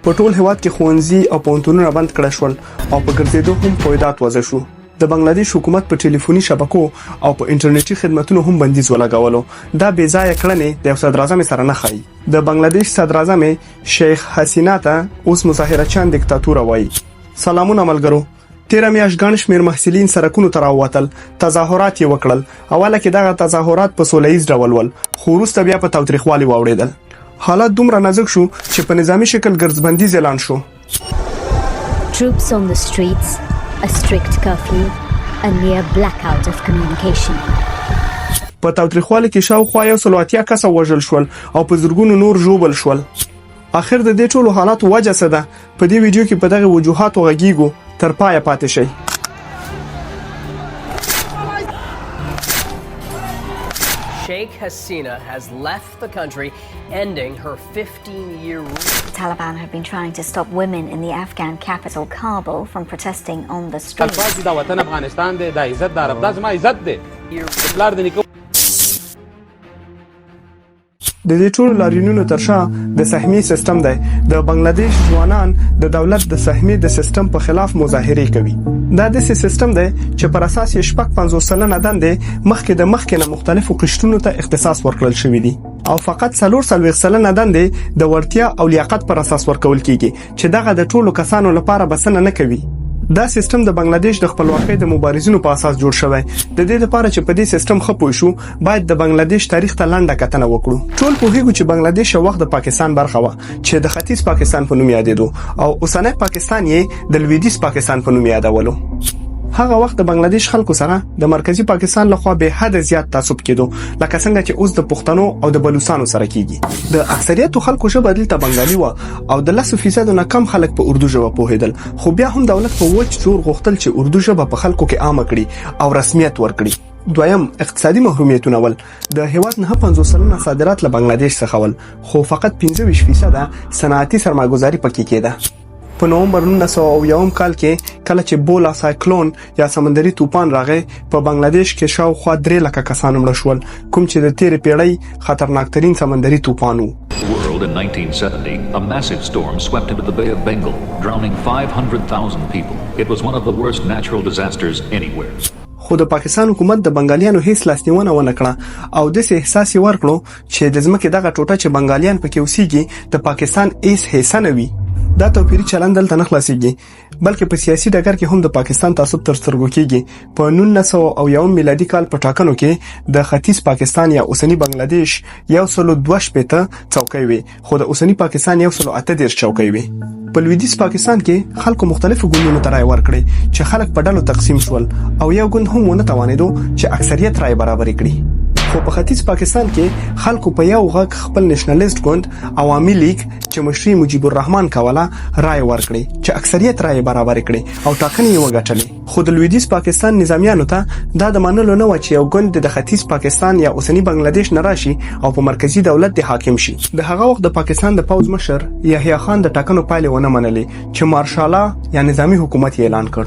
په ټول هیواد کې ښوونځي او پوهنتونونه بند کړل شول او په ګرځېدو هم قیودات وضع شو. د بنگلاديش حکومت په ټلیفوني شبکو او په انټرنیټي خدماتو هم بندیز ولګولو. دا بې ځایه کړنې د صدر اعظم سره نه خایي. د بنگلاديش صدر اعظم شیخ حسینا ته اوس مظاهرچیان دیکتاتور وایي. سلامونه ملګرو. 13 میاشت ګڼ شمېر محصلین سرکونو ته راووتل، تظاهرات یې وکړل. اوله کې دغه تظاهرات په سوله ییز ډول ول، خو وروسته بیا په تاوتریخوالي واوړېدل. حالات دومره نازک شو چې په نظامی شکل ګرځبندیز اعلان شو. Troops on the streets, a strict curfew, a near blackout of communication. په تاوتریخوالي کې شاوخوا 180 کسه وژل شول او په زرګونو نور ژوبل شول. اخر د دې ټولو حالاتو وجه څه ده؟ په دې ویډیو کې په دغه وجوهاتو غږیږو. تر پایه پاتې شئ. Sheikh Hasina has left the country, ending her 15-year rule. The Taliban have been trying to stop women in the Afghan capital Kabul from protesting on the streets. د دې ټول لاریونونو ترشا د سهمي سیستم دی. د بنگلاديش ځوانان د دولت د سهمي د سیستم په خلاف مظاهره کوي. دا د سیستم دی چې پر اساس یې 50 سلنه دندې مخکې نه مختلفو قشرونو ته اختصاص ورکړل شوی دی او فقط 40 سلنه دندې د ورتیا او لیاقت پر اساس ورکول کیږي چې دغه د ټولو کسانو لپاره بسنه نه کوي. دا سیستم د بنگلاديش د خپلواکۍ د مبارزینو په اساس جوړ شوی. د دې لپاره چې په دې سیستم خپوي شو، باید د بنگلاديش تاریخ ته لنډه کتنه وکړو. ټول په هیڅ چې بنگلاديش یو وخت د پاکستان برخه و چې د ختیځ پاکستان په نوم یادېدو او اوسنۍ پاکستان یې د لویدیځ پاکستان په نوم یادولو. هغه وخت د بنگلاديش خلکو سره د مرکزی پاکستان لخوا به حد زیات تعصب کېدو، لکه څنګه چې اوس د پښتنو او د بلوچستانو سره کیږي. د اکثریت خلکو ژبه دلته بنگالي و او د 10% نه کم خلک په اردو ژبه پوهیدل، خو بیا هم دولت په وچ زور غوښتل چې اردو ژبه په خلکو کې عامه کړي او رسمیت ورکړي. دویم اقتصادي محرومیتونه ول. د هیواد نه 50% صادرات له بنگلاديش څخه ول، خو فقط 25% صنعتي سرمایه‌ګذاري پکې کېده. په نومبر 1991 کال کې کله چې بولا سایکلون یا سمندري طوفان راغی، په بنگلاديش کې شاوخوا 3 لکه کسان مړ شول، کوم چې د تیرې پیړۍ خطرناکترین سمندري طوفان و. World in 1970, a massive storm swept into the Bay of Bengal, drowning 500,000 people. It was one of the worst natural disasters anywhere. خو د پاکستان حکومت د بنگالیانو هیڅ لاسنیونه ونه کړه او د سه احساس ورکړو چې د ځمکې دغه ټوټه چې بنگالیان پکې اوسېږي د پاکستان هیڅ حصہ نه وي. دا توپیری چلند دلته نه خلاصيږي، بلکې په سیاسي ډګر کې هم د پاکستان تعصب تر سترګو کېږي. په 1901 میلادي کال په ټاکنو کې د ختیځ پاکستان یا اوسنی بنگلاديش 102 چوکۍ وي، خو د اوسنی پاکستان 138 چوکۍ وي. په لویدیځ پاکستان کې خلکو مختلفو ګوندونو ته رائے ورکړي چې خلک په ډلو تقسیم شول او یو ګوند هم ونه توانېدو چې اکثریت رائے برابر کړي. خو په ختیځ پاکستان کې خلکو په یو غږ خپل نېشنلیست ګوند عوامي لیگ چې مشري مجيب الرحمن کوله رائے ورکړي چې اکثریت رائے برابر کړي او ټاکنې یې وګټلې. خو د لویدیځ پاکستان نظامیانو ته دا د منلو نه و چې یو ګوند د ختیځ پاکستان یا اوسنی بنگلاديش نه راشي او په مرکزی دولت د حاکم شي. د هغه وخت د پاکستان د پوز مشر یحیی خان د ټاکنو پایلې ونه منلې چې مارشالا یا نظامی حکومت یې اعلان کړ.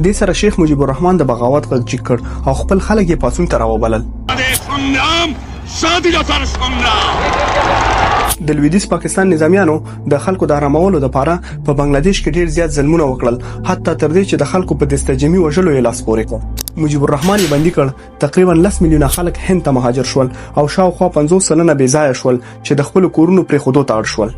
د سره شیخ مجيب الرحمن د بغاوت غږ جګ کړ او خپل خلک یې پاتون ته راوبلل. د لویدیځ پاکستان نظامیانو د خلکو د آرامولو لپاره په بنگلاديش کې ډیر زیات ظلمونه وکړل، حتی تر دې چې د خلکو په دستجمي وژلو یې لاس پورې کړ. مجيب الرحمن یې بندي کړ. تقریبا 10 میلیونه خلک هند ته مهاجر شول او شاوخوا 50 سلنه بې ځای شول چې د خپل کورونو پرې خودو ته اړ شول.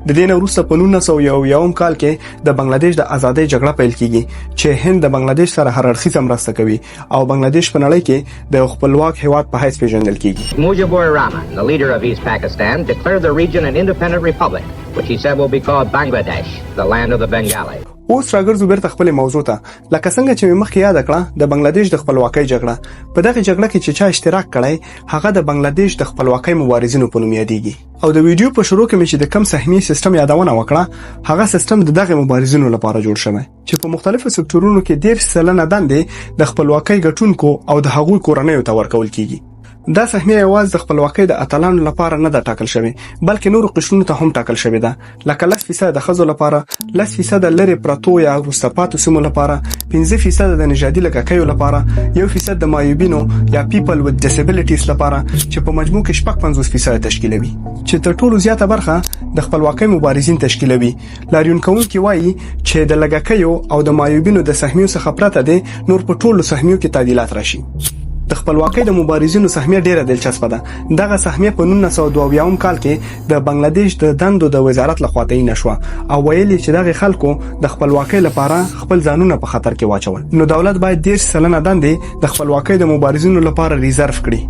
د دې نه وروسته په 1901 کال کې د بنگلاديش د ازادۍ جګړه پیل کیږي چې هند د بنگلاديش سره هر اړخیزه مرسته کوي او بنگلاديش په نړۍ کې د خپلواک هیواد په حیث پیژندل کیږي. Mujibur Rahman, the leader of East Pakistan, declared the region an independent republic, which he said will be called Bangladesh, the land of the Bengali. اوس راګرځو بیرته خپل موضوع ته. لکه څنګه چې مخکې یاد کړه د بنگلاديش د خپلواکۍ جګړه، په دغه جګړه کې چې چا اشتراک کړی هغه د بنگلاديش د خپلواکۍ مبارزینو په نوم یادېږي. او د ویډیو په شروع کې چې د کم سهمي سیستم یادونه وکړه، هغه سیستم د دغه مبارزینو لپاره جوړ شوی چې په مختلفو سکتورونو کې 10 سلنه دندې د خپلواکۍ ګټونکو او د هغوی کورنیو ته ورکول کیږي. دا سهمیه یوازې د خپلواکۍ د اتلانو لپاره نه ده ټاکل شوې بلکې نورو قشرونو ته هم ټاکل شوې ده لکه 10% د ښځو لپاره 10% د لرې پرتو یا وروسته پاتې سیمو لپاره 15% د نژادي لږکیو لپاره 1% د معیوبینو یا people with disabilities لپاره چې په مجموع کې 50% تشکیلوي چې تر ټولو زیاته برخه د خپلواکۍ مبارزین تشکیلوي لاریون کوونکي وایي چې د لږکیو او د معیوبینو د سهمیو څخه پرته دي نور په ټولو سهمیو کې تعدیلات راشي د خپلواکۍ د مبارزینو سهمیه ډیره دلچسپه ده دغه سهمیه په 1922 کال کې د بنگلاديش د دندو د وزارت لخوا تعیین شو او ویلي چې دغه خلکو د خپلواکۍ لپاره خپل ځانونه په خطر کې واچول نو دولت باید 10% دندې د خپلواکۍ د مبارزینو لپاره ریزرو کړي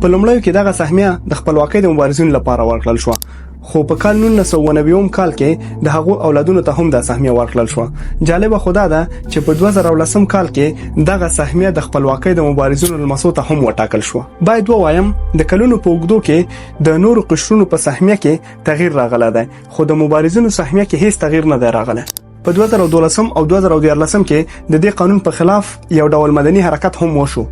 په لومړیو کې دغه سهمیه د خپلواکۍ د مبارزینو لپاره ورکړل شو خو په کال 1990 کال کې د هغو اولادونو ته هم د سهمیه ورکړل شو جالب خدا ده چې په 2010 کال کې دغه سهمیه د خپلواکۍ د مبارزینو لمسو ته هم وټاکل شو باید وایم د کلونو په اوږدو کې د نورو قشرونو په سهمیه کې تغییر راغلی دی خو د مبارزینو سهمیه کې هیڅ تغییر نه دی راغلی په 2012 او 2014 کې د دې قانون په خلاف یو ډول مدني حرکت هم وشو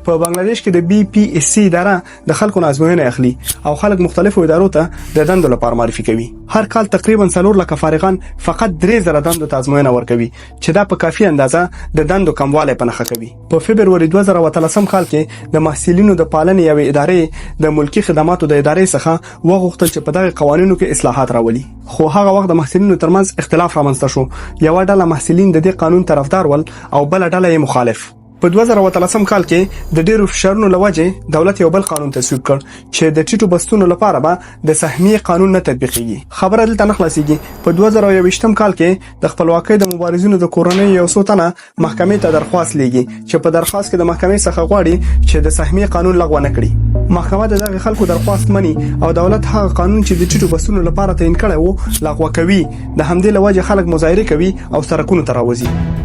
په بنگلاديش کې د BPSC اداره د خلکو ازموینه اخلي او خلک مختلفو ادارو ته د دندو لپاره معرفي کوي هر کال تقریبا 3 لک فارغان فقط 3000 دندو ته ازموینه ورکوي چې دا په کافي اندازه د دندو کمواله پنهخه کوي په فبرवरी 2013 کال کې د محصلینو د پالنې یوې ادارې د ملکی خدماتو د ادارې څخه وغوښتل چې په دغه قوانینو کې اصلاحات راولي خو هغه وخت د محصلینو ترمنځ اختلاف رامنځته شو یو ډله محصلین د دې قانون طرفدار ول او بل ډله یې مخالف په 2013 کال کې د ډیرو فشارونو لوجه دولت یو بل قانون تصویب کړ چې د ټیټو بستونو لپاره به د سهمیه قانون نه تطبیقيږي خبره دلته نه خلاصيږي په 2021 کال کې د خپلواکۍ د مبارزینو د کورنۍ یو څو تنه محکمې ته درخواست لیږي چې په درخواست کې د محکمې څخه غواړي چې د سهمیه قانون لغوه نه کړي محکمه دغه خلکو درخواست مني او دولت هغه قانون چې د ټیټو بستونو لپاره تعیین کړی وو لغوه کوي د همدې لوجه خلک مظاهره کوي او سرکونو ته راوځي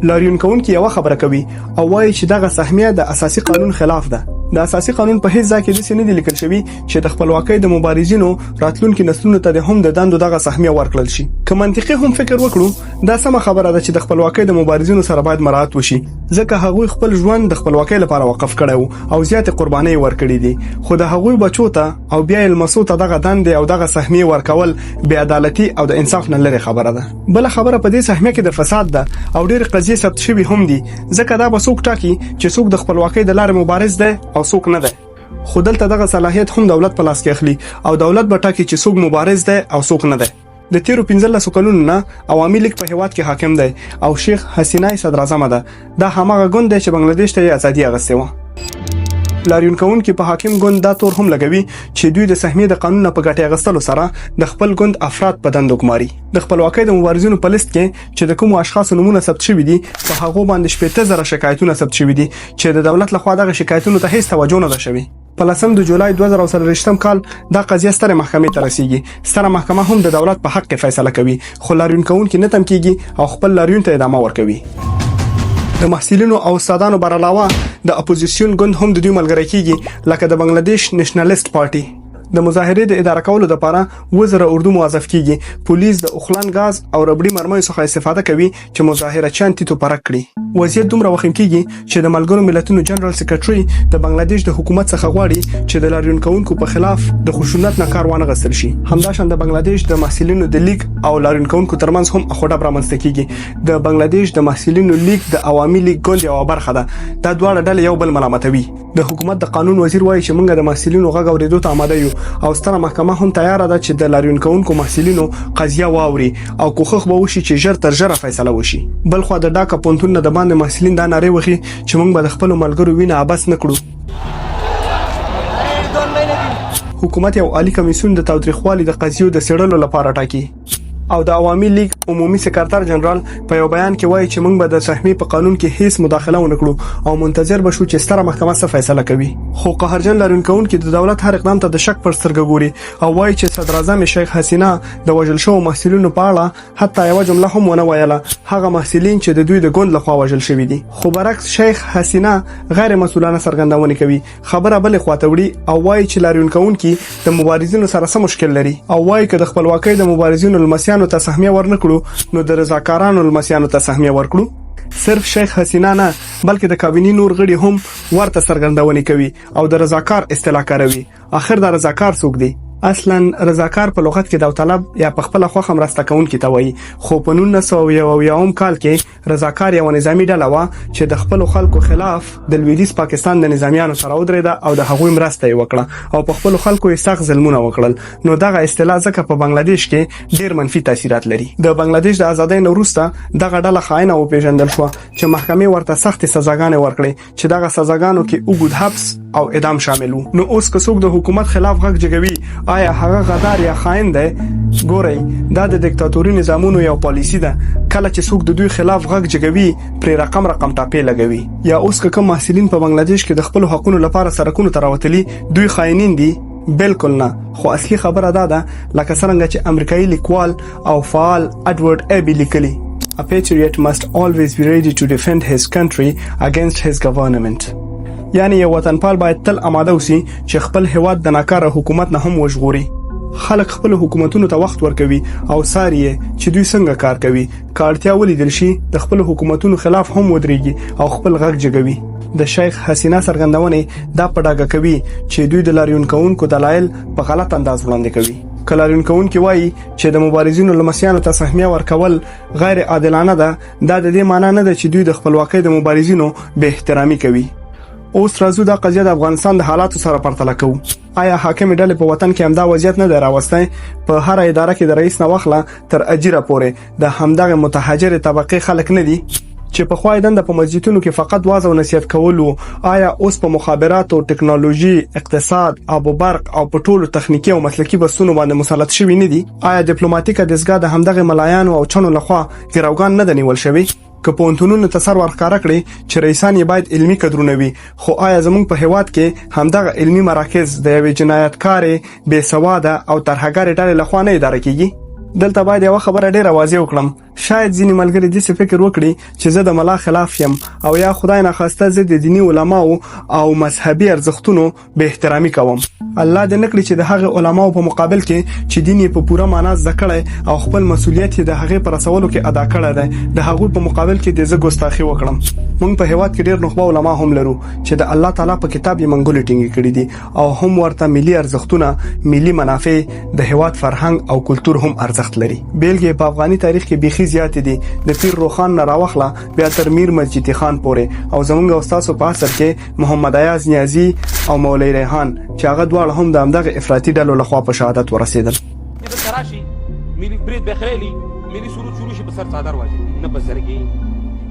لاریون کوونکی یو خبره کوي او وایي چې دغه سهمیه د اساسي قانون خلاف ده د اساسي قانون په هیڅ ځای کې د سینې لیکل شوی چې د خپلواکۍ د مبارزینو راتلونکو نسلونو ته هم د دندو دغه سهمیه ورکړل شي که منطقي هم فکر وکړو دا سم خبره ده چې د خپلواکۍ د مبارزینو سره باید مراعات وشي ځکه هغوی خپل ژوند د خپلواکۍ لپاره وقف کړی او زیات قرباني ورکړي دي خو د هغوی بچو ته او بیا المسو ته دغه دند او دغه سهمیه ورکول بې عدالتي او د انصاف نه لري خبره ده بل خبره په دې سهمیه کې د فساد ده او ډېر قضیې ثبت شوی هم دي ځکه دا به څوک ټاکي چې څوک د خپلواکۍ د لارې مبارز ده او څوک نه ده خو دلته دغه صلاحیت هم دولت په لاس کې اخلي او دولت به ټاکي چې څوک مبارز ده او څوک نه ده د تیرو 15 کلونو نه عوامي لیگ په هیواد کې حاکم دی او شیخ حسینه صدر اعظم ده دا همغه ګوند دی چې بنگلاديش ته ازادي اغوسته و لاریون کوونکی په حاکم ګوند دا تور هم لګوي چې دوی د سهمیه د قانون په ګټه اغستلو سره د خپل ګوند افراد په دندو ګماري د خپلواکۍ د مبارزینو په لیست کې چې د کوم اشخاص نمونه ثبت شوي دي په هغه باندې 15000 شکایتونه ثبت شوي دي چې د دولت لخوا دغه شکایتونو ته هیڅ توجه نه شوي په 10 جولای 2023 کال دا قضیه ستره محکمې ته رسیږي ستره محکمه هم د دولت په حق کې فیصله کوي خو لاریون کوونکی نه تم کیږي او خپل لاریون ته ادامه ورکوي د محصلینو او استادانو بر علاوه د اپوزیسیون ګوند هم د دوی ملګری کیږي لکه د بنگلاديش نېشنلیست پارټي د مظاهرې د اداره کولو لپاره وزیر اردو موظف کیږي پولیس د اوخلان غاز او ربړي مرمۍ څخه استفاده کوي چې مظاهره چان تیتو پرک کړي وضعیت دومره وخیم کیږي چې د ملګرو ملتونو جنرال سیکریټري د بنگلاديش د حکومت څخه غواړي چې د لاریون کوونکو په خلاف د خشونت نه کار وانه غستل شي همداشان د بنگلاديش د محصلینو د لیگ او لاریون کوونکو ترمنځ هم اخوډه برامنځته کیږي د بنگلاديش د محصلینو لیگ د عوامي لیگ ګوند یو برخه ده دا دواړه ډلې یو بل ملامتوي د حکومت د قانون وزیر وایي چې موږ د محصلینو غږ اوریدو ته آماده یو او ستره محکمه هم تیار ده چې د لاریون کوونکو محصلینو قضیه واوري او کوښښ به وشي چې ژر تر ژره فیصله وشي بل خو د ډاکا پونتون نه د باندې محصلین دا ناره وخی چې موږ به د خپل ملګرو وینه ابس نکړو حکومت یو عالی کمیسیون د تاوتریخوالي د قضیو د سړلو لپاره ټاکي او د عوامي لیگ عمومي سکرټر جنرال په یو بیان کې وایي چې موږ به د سهمیې په قانون کې هیڅ مداخله ونه کړو او منتظر به شو چې ستره محکمه څه فیصله کوي خو قهرجن لاریون کوونکي د دولت هر اقدام ته د شک پر سترګه ګوري او وایي چې صدر اعظم شیخ حسینه د وژل شوو محصلینو په اړه حتی یو جمله هم ونه ویله هغه محصلین چې د دوی د ګوند لخوا وژل شوي دي خو برعکس شیخ حسینه غیر مسؤلانه څرګندونه کوي خبره بل خواته وړي او وایي چې لاریون کوونکي د مبارزینو سره څه مشکل لري او وایي چې د خپلواکۍ د مبارزینو لمسیانو ته سهمیه ورنکړو نو د رضاکارانو لمسیانو ته سهمیه ورکړو صرف شیخ حسینا نه بلکې د کابینې نور غړي هم ورته څرګندونې کوي او د رضاکار اصطلاح کاروي. اخر د رضاکار څوک دی؟ اصلا رضاکار په لغت کې داوطلب یا په خپل خوخه مرسته کوونکی ته وایي، خو په 1991 کال کې رضاکار یو نظامی ډله و چې د خپل خلکو خلاف د لویدیځ پاکستان د نظامیانو سره ودرېده او د هغوی مرسته یې وکړه او په خپل خلکو یې سخت ظلمونه وکړل. نو دغه اصطلاح ځکه په بنگلاديش کې ډیر منفي تاثیرات لري. د بنگلاديش د ازادۍ نه وروسته دغه ډله خاینه او پیژندل شو چې محکمې ورته سخت سزاګانې ورکړې چې دغه سزاګانو کې اوږد حبس او اعدام شامل وو. نو اوس که څوک د حکومت خلاف غږ جګوي آیا هغه غدار یا خاين دی؟ ګورئ دا د دیکتاتوري نظامونو یو پالیسی ده. کله چې څوک د دوی خلاف غږ جګوي پر رقم ټاپې لګوي. یا اوس که کوم محصلین په بنگلاديش کې د خپل حقوقو لپاره سرکونو ته راوتلي دوی خاينین دي؟ بالکل نه. خو اصلي خبره ده لکه څنګه چې امریکایي لیکوال او فعال اډوارد ایبی لیکلی A patriot must always be ready to defend his country against his government. یعنی یو وطنپال باید تل آماده اوسي چې خپل هیواد د ناکاره حکومت نه هم وژغوري. خلک خپل حکومتونو ته وخت ورکوي او ساري چې دوی څنګه کار کوي. کارتیا ولیدل شي د خپل حکومتونو خلاف هم ودرېږي او خپل غږ جګوي. د شیخ حسینا څرګندونه دا پډاګه کوي چې دوی د لاریون کوونکو دلایل په غلط انداز وړاندې کوي. کلاریون کوونکي وایي چې د مبارزینو لمسیانو ته سهمیه ورکول غیر عادلانه ده. دا د دې معنی نه ده چې دوی د خپلواکۍ د مبارزینو به احترامي کوي. اوس راځو دا قضیه د افغانستان د حالاتو سره پرتله کوو. آیا حاکم ډلې په وطن کې همدا وضعیت نه دراوسته؟ په هر اداره کې د رئیس نه واخله تر اجیره پورې د همدغه متحجر طبقه خلک نه دي چې په خوای دند په مسجدونو کې فقط واعظ او نصیحت کول. آیا اوس په مخابرات او ټکنالوژي، اقتصاد، آب او برق او په ټولو تخنیکی او مسلکی بسونو باندې مسلط شوی نه دي؟ آیا ډیپلوماټیکه دسګاه د همدغه ملایانو او چنو لخوا ګراوګان نه دنیول شوی؟ که پونتونونو تصور ورکاره کړي چې رئیسان یې باید علمی کدرونه وي، خو آیا زموږ په هیواد کې همدغه علمی مراکز د یوې جنایتکارې بې سواده او ترهګرې ډلې لخوا نه اداره کیږي؟ دلته باید یو خبره ډیره واضح وکړم. شاید ځینې ملګري دې فکر وکړي چې زه د ملا خلاف یم او یا خدای نه خواسته زه د دینی علماو او مذهبي ارزښتونو به احترامي کوم. الله دې نکړي چې د هغه علماو په مقابل کې چې دین یې په پوره معنا زده کړي او خپل مسولیت یې د هغه پر رسولو کې ادا کړی دی، د هغه په مقابل کې د زه ګستاخی وکړم. موږ په هیواد کې ډیر نخبه علما هم لرو چې د الله تعالی په کتاب یې منګول ټینګ کړی دي او هم ورته ملي ارزښتونه، ملي منافع، د هیواد فرهنګ او کلچر هم ارزښت لري. بیلګې په افغاني تاریخ کې بيخي زیات دي، د پیر روخان نه راوخله بیا تر میر مسجد خان پورې او زمونږ استادو په اثر کې محمد ایاز نیازی او مولوی ریحان چې هغه دواړه هم د همدغه افراطي ډلو لخوا په شهادت ورسېدل. د تراشي ملي برید بخیلی ملي سرود شروع شي په سر صادر واجب نه بزرګي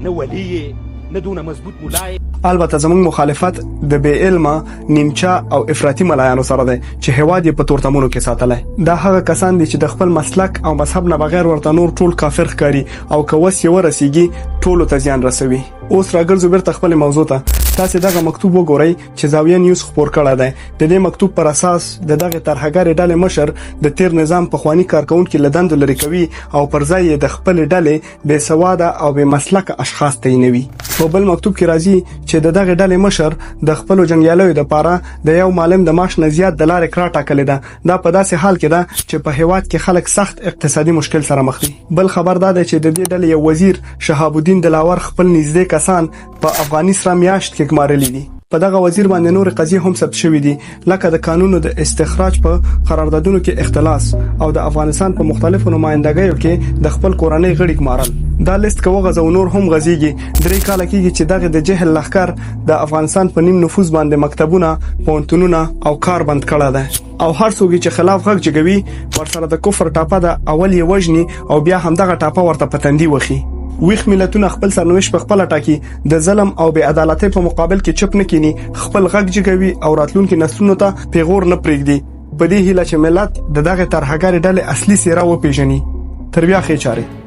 نه ولی نه دونه مضبوط مولای. البته زموږ مخالفت د بې علمه، نیمچا او افراطي ملایانو سره ده چې هواد په تورتمونو کې ساتلای. دا هغه کسان دي چې د خپل مسلک او مذهب نه بغیر ورته نور ټول کافر ښکاري او کوس یې ورسیږي ټولو ته زیان رسوي. اوس راګرځو بیرته خپل موضوع ته. تاسو دغه مکتوب وګورئ چې زاویه نیوز خبر کړی دی. د دې مکتوب پر اساس دغه ترهګر ډلې مشر د تیر نظام په خواني کارکونکو لدند لري کوي او پر ځای د خپل ډلې بې سواده او بې مسلک اشخاص تعینوي. په بل مکتوب کې راځي چې دغه ډلې مشر د خپل جنگیالیو د پاره د یو معلم د معاش نه زیات د لارې کړه ټاکلې ده. دا په داسې حال کې ده چې په هیواد کې خلک سخت اقتصادي مشکل سره مخ دي. بل خبر ده چې د دې ډلې یو وزیر شهاب الدین دلاور خپل نږدې کسان په افغاني سره میاشت کې ګمارلي دي. په دغه وزیر باندې نور قضیه هم ثبت شوې دي لکه د قانونو د استخراج په قراردادونو کې اختلاس او د افغانستان په مختلفو نمائندګیو کې د خپل کورنۍ غړي ګمارل. دا لیست کوو غزو نور هم غزيږي. 3 کال کېږي چې دغه د جهل لخر د افغانستان په نیم نفوذ باندې مکتبونه، پونتونونه او کار بند کړه ده او هر څوک چې خلاف غږ جګوي ورسره د کفر ټاپه ده اول یې وژني او بیا هم دغه ټاپه ورته پتندي وخی. ویخ ملتونه خپل سرنوشت په خپل ټاکي، د ظلم او بې عدالتۍ په مقابل کې چپ نه کینی، خپل غږ جګوي او راتلونکو نسلونو ته پیغور نه پرېږدي. په دې هیله چې ملت دغه ترهګر ډلې اصلي څېره وپیژني. تر بیا ښه چاره.